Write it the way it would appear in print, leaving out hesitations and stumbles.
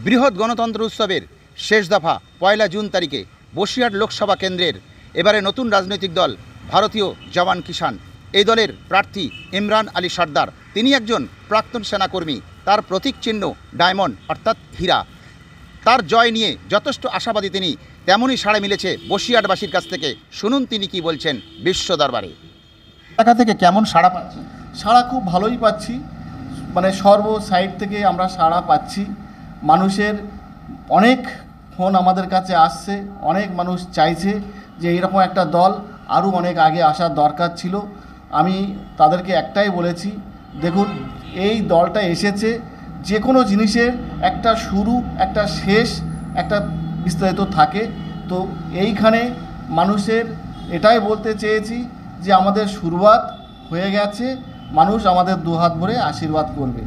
বৃহৎ গণতন্ত্র উৎসবের শেষ দফা 1 জুন তারিখে বসিরহাট লোকসভা কেন্দ্রের এবারে নতুন রাজনৈতিক দল ভারতীয় জওয়ান কিষাণ। এই দলের প্রার্থী ইমরান আলী সর্দার, তিনি একজন প্রাক্তন সেনাকর্মী। তার প্রতীক চিহ্ন ডায়মন্ড অর্থাৎ হীরা। তার জয় নিয়ে যথেষ্ট আশাবাদী তিনি, তেমনই সাড়া মিলেছে বসিরহাটবাসীর কাছ থেকে। শুনুন তিনি কি বলছেন বিশ্ব দরবারে। এলাকা থেকে কেমন সাড়া পাচ্ছি? সাড়া খুব ভালোই পাচ্ছি, মানে সর্ব সাইড থেকে আমরা সাড়া পাচ্ছি। মানুষের অনেক ফোন আমাদের কাছে আসছে, অনেক মানুষ চাইছে যে এরকম একটা দল আরও অনেক আগে আসার দরকার ছিল। আমি তাদেরকে একটাই বলেছি, দেখুন এই দলটা এসেছে, যে কোনো জিনিসের একটা শুরু একটা শেষ একটা বিস্তারিত থাকে। তো এইখানে মানুষের এটাই বলতে চেয়েছি যে আমাদের শুরুয়াত হয়ে গেছে, মানুষ আমাদের দুহাত ভরে আশীর্বাদ করবে।